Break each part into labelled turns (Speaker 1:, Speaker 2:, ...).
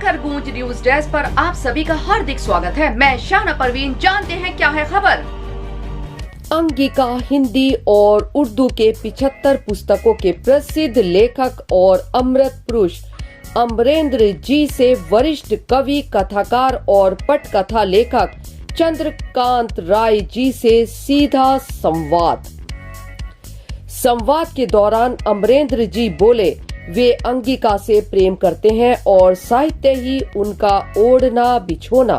Speaker 1: प्रखर गूंज news desk पर आप सभी का हार्दिक स्वागत है। मैं शाहना परवीन। जानते हैं क्या है खबर। अंगिका हिंदी और उर्दू के 75 पुस्तकों के प्रसिद्ध लेखक और अमृत पुरुष अमरेंद्र जी से वरिष्ठ कवि, कथाकार और पटकथा लेखक चंद्रकांत राय जी से सीधा संवाद के दौरान अमरेंद्र जी बोले, वे अंगिका से प्रेम करते हैं और साहित्य ही उनका ओढ़ना बिछोना।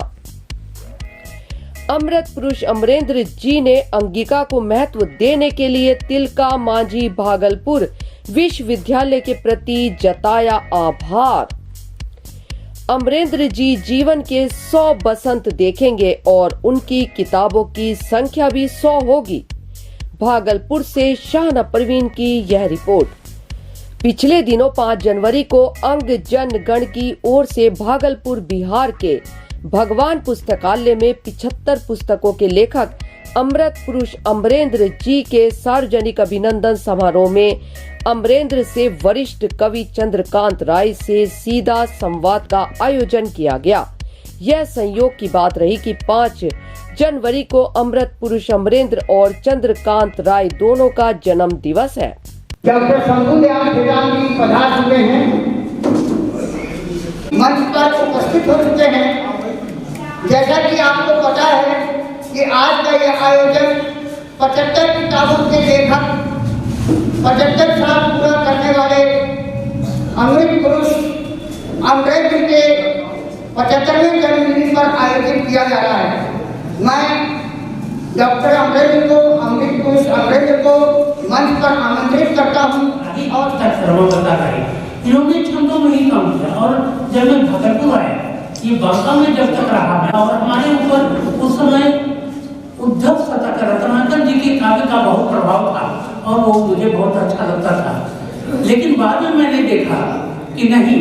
Speaker 1: अमृत पुरुष अमरेंद्र जी ने अंगिका को महत्व देने के लिए तिलका मांझी भागलपुर विश्वविद्यालय के प्रति जताया आभार। अमरेंद्र जी जीवन के 100 बसंत देखेंगे और उनकी किताबों की संख्या भी 100 होगी। भागलपुर से शाहना परवीन की यह रिपोर्ट। पिछले दिनों 5 जनवरी को अंग जन गण की ओर से भागलपुर बिहार के भगवान पुस्तकालय में 75 पुस्तकों के लेखक अमृत पुरुष अमरेंद्र जी के सार्वजनिक अभिनंदन समारोह में अमरेंद्र से वरिष्ठ कवि चंद्रकांत राय से सीधा संवाद का आयोजन किया गया। यह संयोग की बात रही कि 5 जनवरी को अमृत पुरुष अमरेंद्र और चंद्रकांत राय दोनों का जन्म दिवस है।
Speaker 2: डॉक्टर शंभू दयाल खेतान जी पधार चुके हैं, मंच पर उपस्थित हो चुके हैं। जैसा कि आपको पता है कि आज का यह आयोजन 75 किताबों के लेखक 75 साल पूरा करने वाले अमृत पुरुष अमरेंद्र के 75वें जन्मदिन पर आयोजित किया जा रहा है। मैं डॉक्टर अमरेंद्र को मंच पर आमंत्रित करता हूँ। और
Speaker 3: इन्होंने छंदों में ही काम किया और जब मैं भागलपुर आया, ये बांका में जब तक रहा मैं, और हमारे ऊपर उस समय उद्धव सतक रत्नाकर जी के काव्य का बहुत प्रभाव था और वो मुझे बहुत अच्छा लगता था। लेकिन बाद में मैंने देखा कि नहीं,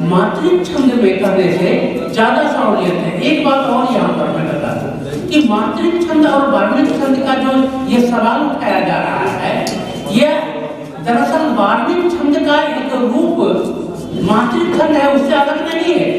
Speaker 3: मात्रिक छंद में करने से ज्यादा सहूलियत है। एक बात और यहाँ पर मैं बता दूं कि मात्रिक छंद और वर्णिक छंद का जो ये सवाल उठाया जा रहा है, यह दरअसल वर्णिक छंद का एक रूप मात्रिक छंद है, उससे अलग नहीं है।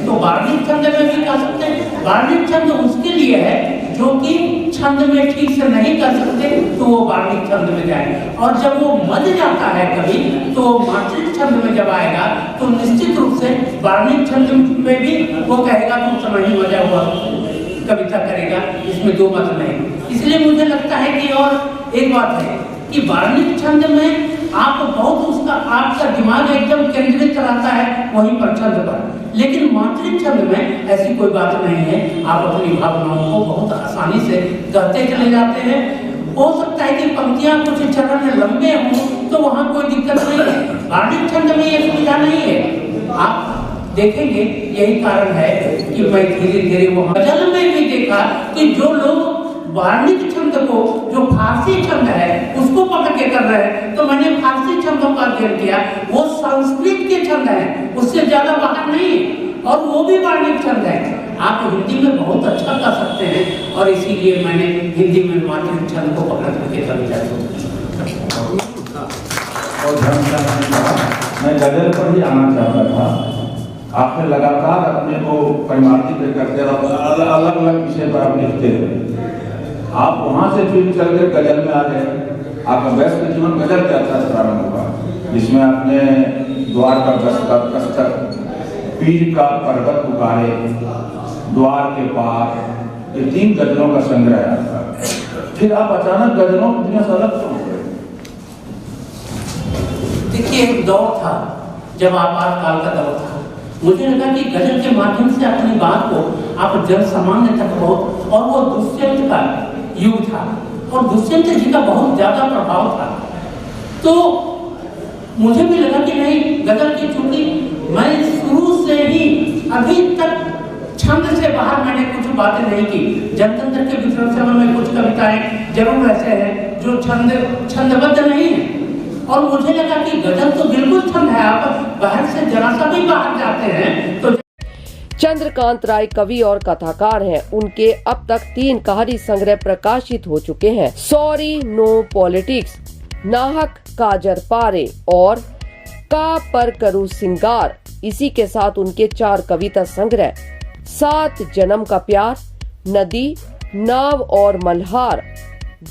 Speaker 3: तो वर्णिक छंद में भी कर सकते हैं। वर्णिक छंद उसके लिए है जो कि छंद में ठीक से नहीं कर सकते, तो वो वर्णिक छंद में जाए। और जब वो मज जाता है कभी, तो मात्रिक छंद में जब आएगा तो निश्चित रूप से वर्णिक छंद में भी वो कहेगा तुम समय ही मजा हुआ कविता करेगा, इसमें दो मत नहीं। इसलिए मुझे लगता है कि और एक बात है कि वर्णिक छंद में आप बहुत उसका आपका दिमाग एकदम केंद्रित रहता है वहीं पर छंद पर, लेकिन मात्रिक छंद में ऐसी कोई बात नहीं है। आप अपनी भावनाओं को बहुत आसानी से कहते चले जाते हैं। हो सकता है कि पंक्तियां कुछ चरण लंबे हों तो वहां कोई दिक्कत नहीं है। वर्णिक छंद में यह सुविधा नहीं है। आप देखेंगे, यही कारण है कि मैं धीरे धीरे वहां गजल में भी देखा कि जो लोग वर्णिक छंद को, जो फारसी छंद है, उसको पकड़ के कर रहे हैं, तो मैंने फारसी छंदों का अध्ययन किया। वो संस्कृत के छंद है, उससे ज्यादा बाहर नहीं, और वो भी वर्णिक छंद है। आप हिंदी में बहुत अच्छा कर सकते हैं और इसीलिए मैंने हिंदी में मात्रिक छंद को पकड़ करके कविता
Speaker 4: मैं गजल पर ही आना चाहता था। आपने लगातार अपने को परिमार्जित करते रहे, अलग अलग विषय पर आप लिखते रहे। आप वहां से फिर चल कर गजल में आ गए। आपका व्यस्त जीवन गजल के अच्छा प्रारंभ हुआ, जिसमें आपने द्वार का दस्तक, पीर का पर्वत पुकारे, द्वार के पार, ये 3 गजलों का संग्रह आता। फिर आप अचानक गजलों की दुनिया से अलग हो गए।
Speaker 3: देखिए, एक दौर था जब आपातकाल का दौर था। मुझे लगा कि गजल के माध्यम से अपनी बात को आप जन सामान्य तक बहुत, और वो दुष्यंत का युग था और दुष्यंत जी का बहुत ज्यादा प्रभाव था। तो मुझे भी लगा कि नहीं, गजल की चूंकि मैं शुरू से ही अभी तक छंद से बाहर मैंने कुछ बातें नहीं की। जनतंत्र के वितरण समय में कुछ कविताएं जरूर ऐसे हैं जो छंदबद्ध नहीं है, और मुझे लगा कि गजल तो बिल्कुल छंद है। आप बाहर से जरा सा भी बाहर जाते हैं तो।
Speaker 1: चंद्रकांत राय कवि और कथाकार हैं। उनके अब तक 3 कहानी संग्रह प्रकाशित हो चुके हैं। सॉरी नो पॉलिटिक्स, नाहक काजर पारे और का पर करूं सिंगार, इसी के साथ उनके 4 कविता संग्रह 7 जन्म का प्यार, नदी, नाव और मल्हार,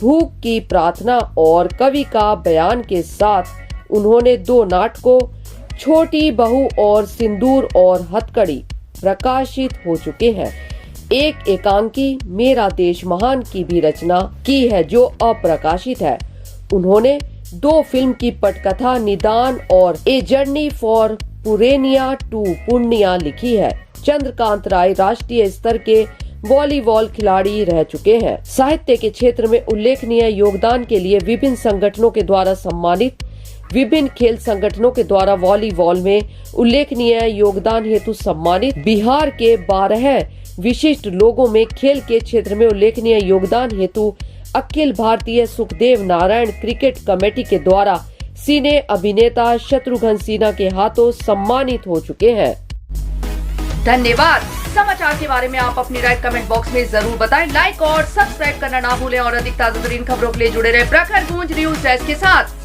Speaker 1: भूख की प्रार्थना और कवि का बयान के साथ उन्होंने 2 नाटकों छोटी बहू और सिंदूर और हथकड़ी प्रकाशित हो चुके हैं। एक एकांकी मेरा देश महान की भी रचना की है जो अप्रकाशित है। उन्होंने 2 फिल्म की पटकथा निदान और ए जर्नी फॉर पुरेनिया टू पुण्या लिखी है। चंद्रकांत राय राष्ट्रीय स्तर के वॉलीबॉल खिलाड़ी रह चुके हैं। साहित्य के क्षेत्र में उल्लेखनीय योगदान के लिए विभिन्न संगठनों के द्वारा सम्मानित, विभिन्न खेल संगठनों के द्वारा वॉलीबॉल में उल्लेखनीय योगदान हेतु सम्मानित, बिहार के 12 विशिष्ट लोगों में खेल के क्षेत्र में उल्लेखनीय योगदान हेतु अखिल भारतीय सुखदेव नारायण क्रिकेट कमेटी के द्वारा सिने अभिनेता शत्रुघ्न सिन्हा के हाथों सम्मानित हो चुके हैं।
Speaker 5: धन्यवाद। समाचार के बारे में आप अपनी राय कमेंट बॉक्स में जरूर बताएं। लाइक और सब्सक्राइब करना ना भूलें और अधिक ताजा तरीन खबरों के लिए जुड़े रहे प्रखर गूंज न्यूज डेस्क के साथ।